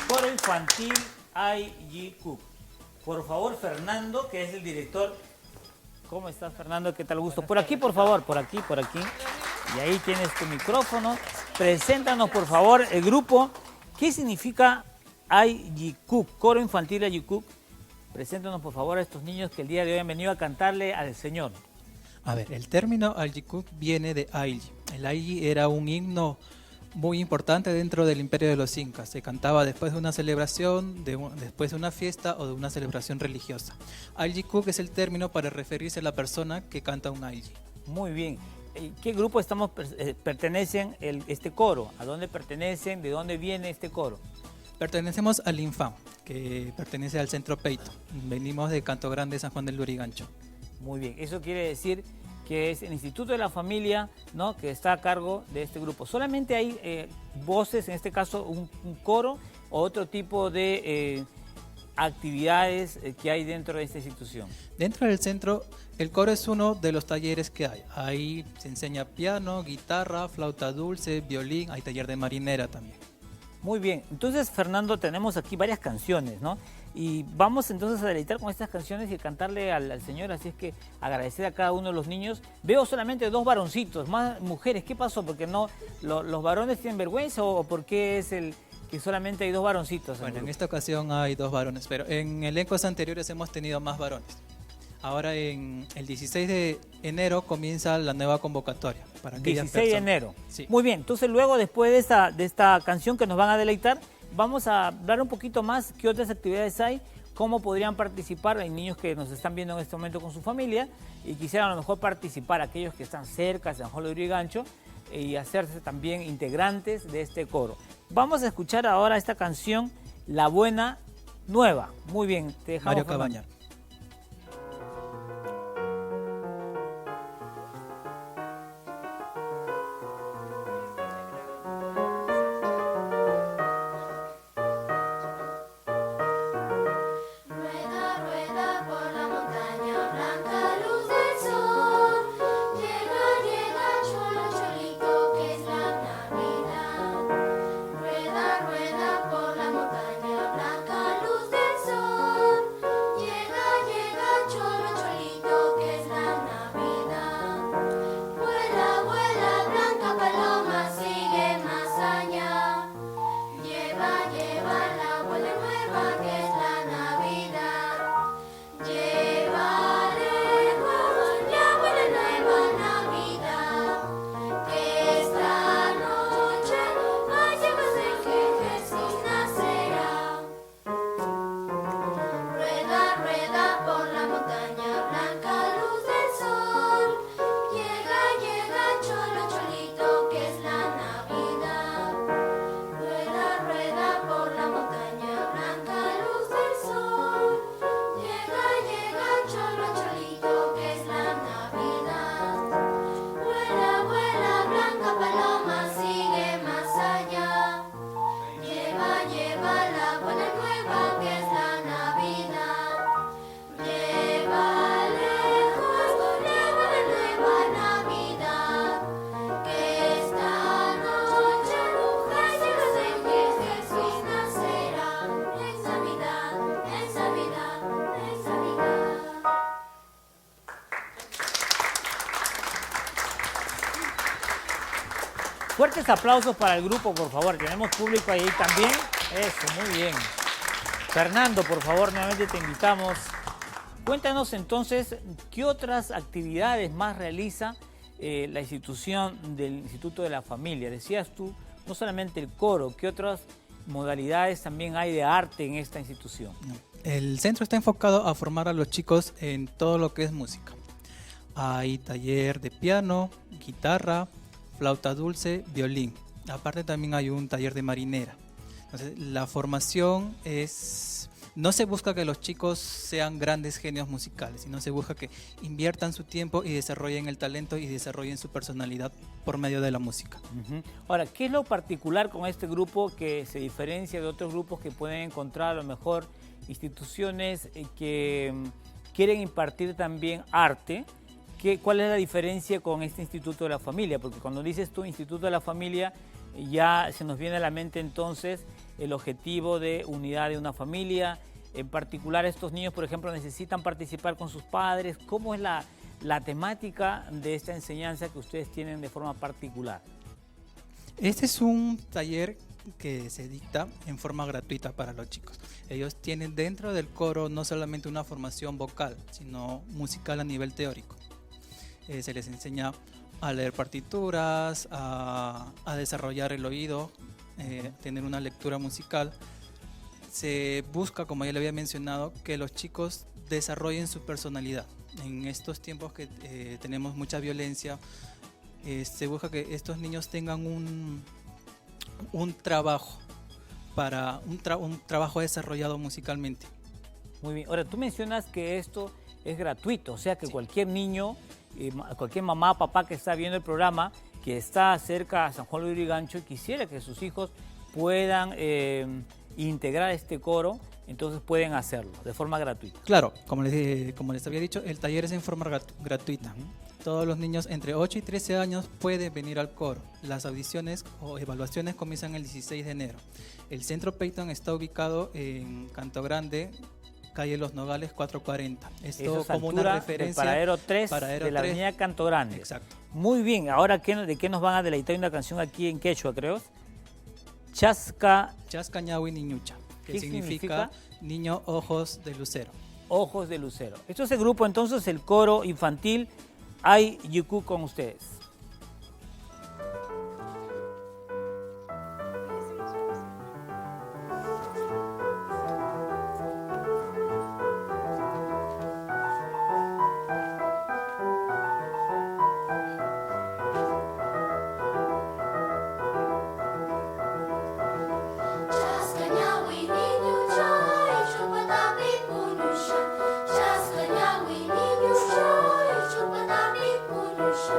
Coro Infantil IGCUC. Por favor, Fernando, que es el director. ¿Cómo estás, Fernando? ¿Qué tal? Gusto. Por aquí, por favor, por aquí, por aquí. Y ahí tienes tu micrófono. Preséntanos, por favor, el grupo. ¿Qué significa IGCUC? Coro Infantil IGCUC. Preséntanos, por favor, a estos niños que el día de hoy han venido a cantarle al Señor. A ver, el término IGCUC viene de Ailli. El Ailli era un himno muy importante dentro del imperio de los incas. Se cantaba después de una celebración, después de una fiesta o de una celebración religiosa. IGCUC es el término para referirse a la persona que canta un Ailli. Muy bien. ¿Qué grupo pertenecen este coro? ¿A dónde pertenecen? ¿De dónde viene este coro? Pertenecemos al INFAM, que pertenece al Centro Peito. Venimos de Canto Grande, San Juan del Lurigancho. Muy bien. Eso quiere decir que es el Instituto de la Familia, ¿no?, que está a cargo de este grupo. ¿Solamente hay voces, en este caso un coro, o otro tipo de actividades que hay dentro de esta institución? Dentro del centro, el coro es uno de los talleres que hay. Ahí se enseña piano, guitarra, flauta dulce, violín, hay taller de marinera también. Muy bien. Entonces, Fernando, tenemos aquí varias canciones, ¿no? Y vamos entonces a deleitar con estas canciones y cantarle al Señor, así es que agradecer a cada uno de los niños. Veo solamente 2 varoncitos, más mujeres. ¿Qué pasó? ¿Porque no los varones tienen vergüenza o por qué es el que solamente hay 2 varoncitos? Bueno, en esta ocasión hay 2 varones, pero en elencos anteriores hemos tenido más varones. Ahora en el 16 de enero comienza la nueva convocatoria. Para 16 de enero. Sí. Muy bien, entonces luego después de esta canción que nos van a deleitar, vamos a hablar un poquito más qué otras actividades hay, cómo podrían participar. Hay niños que nos están viendo en este momento con su familia y quisieran a lo mejor participar, aquellos que están cerca de San Juan del Lurigancho, y hacerse también integrantes de este coro. Vamos a escuchar ahora esta canción, La Buena Nueva. Muy bien, te dejamos. Mario Cabañar. Fuertes aplausos para el grupo, por favor. Tenemos público ahí también. Eso, muy bien. Fernando, por favor, nuevamente te invitamos. Cuéntanos entonces, ¿qué otras actividades más realiza la institución del Instituto de la Familia? Decías tú, no solamente el coro, ¿qué otras modalidades también hay de arte en esta institución? El centro está enfocado a formar a los chicos en todo lo que es música. Hay taller de piano, guitarra, flauta dulce, violín. Aparte también hay un taller de marinera. Entonces, la formación es... No se busca que los chicos sean grandes genios musicales, sino se busca que inviertan su tiempo y desarrollen el talento y desarrollen su personalidad por medio de la música. Ahora, ¿qué es lo particular con este grupo que se diferencia de otros grupos que pueden encontrar a lo mejor instituciones que quieren impartir también arte? ¿Cuál es la diferencia con este Instituto de la Familia? Porque cuando dices tú Instituto de la Familia, ya se nos viene a la mente entonces el objetivo de unidad de una familia. En particular, estos niños, por ejemplo, necesitan participar con sus padres. ¿Cómo es la temática de esta enseñanza que ustedes tienen de forma particular? Este es un taller que se dicta en forma gratuita para los chicos. Ellos tienen dentro del coro no solamente una formación vocal, sino musical a nivel teórico. Se les enseña a leer partituras, a desarrollar el oído, tener una lectura musical. Se busca, como ya le había mencionado, que los chicos desarrollen su personalidad. En estos tiempos que tenemos mucha violencia, se busca que estos niños tengan un trabajo un trabajo desarrollado musicalmente. Muy bien. Ahora, tú mencionas que esto es gratuito, o sea que Sí. cualquier niño, cualquier mamá, papá que está viendo el programa, que está cerca a San Juan de Lurigancho y quisiera que sus hijos puedan integrar este coro, entonces pueden hacerlo de forma gratuita. Claro, como les había dicho, el taller es en forma gratuita. Todos los niños entre 8 y 13 años pueden venir al coro. Las audiciones o evaluaciones comienzan el 16 de enero. El Centro Peyton está ubicado en Canto Grande, calle Los Nogales 440. Esto Es como altura una del referencia. paradero 3 Paradero de la 3. avenida Canto Grande. Exacto. Muy bien, ahora ¿de qué nos van a deleitar una canción aquí en quechua, creo? Chascañahui Niñucha, que ¿Qué significa niño ojos de lucero. Ojos de Lucero. Esto es el grupo entonces, el coro infantil Ay Yuku con ustedes. Chascañahui niñucha, chupatapi puñusha. Chascañahui niñucha, chupatapi puñusha.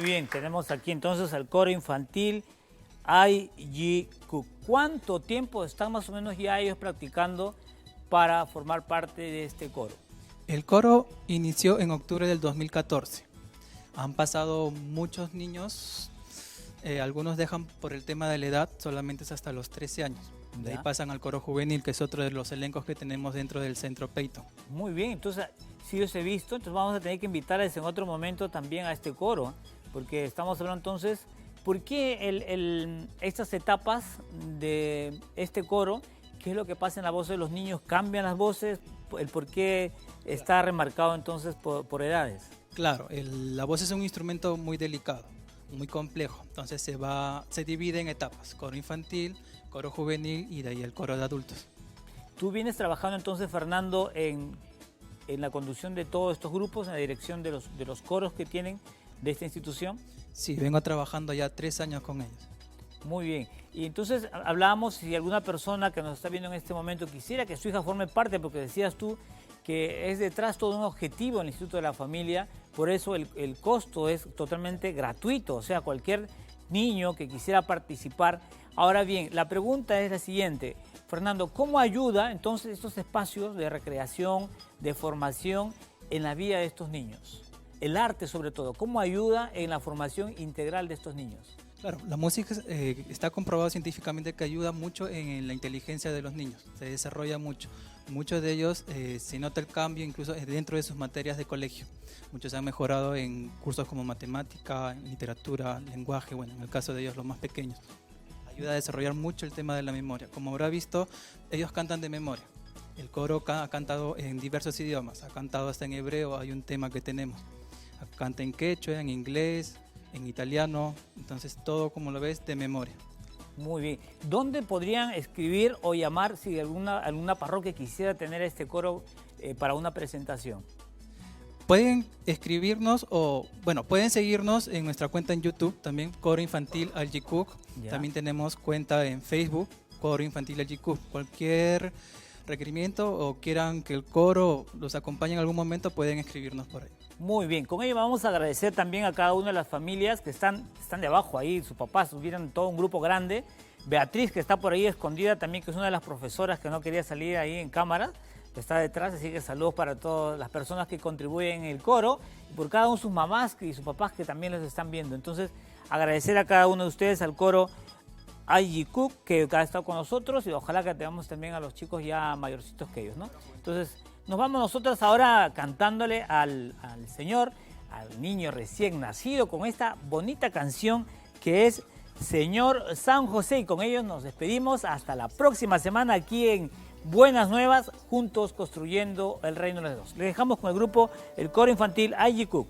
Muy bien, tenemos aquí entonces al coro infantil IGQ. ¿Cuánto tiempo están más o menos ya ellos practicando para formar parte de este coro? El coro inició en octubre del 2014. Han pasado muchos niños, algunos dejan por el tema de la edad, solamente es hasta los 13 años. De ahí Ya. pasan al coro juvenil, que es otro de los elencos que tenemos dentro del Centro Peyton. Muy bien, entonces si los he visto, entonces vamos a tener que invitarles en otro momento también a este coro, porque estamos hablando entonces, ¿por qué estas etapas de este coro? ¿Qué es lo que pasa en la voz de los niños? ¿Cambian las voces? ¿El por qué está remarcado entonces por edades? Claro, la voz es un instrumento muy delicado, muy complejo, entonces se divide en etapas, coro infantil, coro juvenil y de ahí el coro de adultos. Tú vienes trabajando entonces, Fernando, en la conducción de todos estos grupos, en la dirección de los coros que tienen de esta institución. Sí, vengo trabajando ya 3 años con ellos. Muy bien. Y entonces hablábamos si alguna persona que nos está viendo en este momento quisiera que su hija forme parte, porque decías tú que es detrás todo un objetivo en el Instituto de la Familia, por eso el costo es totalmente gratuito, o sea, cualquier niño que quisiera participar. Ahora bien, la pregunta es la siguiente, Fernando, ¿cómo ayuda entonces estos espacios de recreación, de formación en la vida de estos niños? El arte sobre todo, ¿cómo ayuda en la formación integral de estos niños? Claro, la música está comprobado científicamente que ayuda mucho en la inteligencia de los niños, se desarrolla mucho. Muchos de ellos se nota el cambio incluso dentro de sus materias de colegio. Muchos han mejorado en cursos como matemática, literatura, lenguaje, bueno, en el caso de ellos los más pequeños. Ayuda a desarrollar mucho el tema de la memoria. Como habrá visto, ellos cantan de memoria. El coro ha cantado en diversos idiomas, ha cantado hasta en hebreo, hay un tema que tenemos. Canta en quechua, en inglés, en italiano, entonces todo, como lo ves, de memoria. Muy bien. ¿Dónde podrían escribir o llamar si alguna parroquia quisiera tener este coro para una presentación? Pueden escribirnos o, bueno, pueden seguirnos en nuestra cuenta en YouTube, también Coro Infantil IGQ. También tenemos cuenta en Facebook, Coro Infantil IGQ. Cualquier requerimiento o quieran que el coro los acompañe en algún momento, pueden escribirnos por ahí. Muy bien, con ello vamos a agradecer también a cada una de las familias que están de abajo ahí, sus papás tuvieron todo un grupo grande. Beatriz, que está por ahí escondida también, que es una de las profesoras que no quería salir ahí en cámara, que está detrás, así que saludos para todas las personas que contribuyen en el coro y por cada uno de sus mamás y sus papás que también los están viendo. Entonces, agradecer a cada uno de ustedes, al coro IGQ, que ha estado con nosotros y ojalá que tengamos también a los chicos ya mayorcitos que ellos, ¿no? Entonces, nos vamos nosotros ahora cantándole al Señor, al niño recién nacido, con esta bonita canción que es Señor San José. Y con ellos nos despedimos hasta la próxima semana aquí en Buenas Nuevas, juntos construyendo el reino de los Dios. Les dejamos con el grupo, el coro infantil IGQ.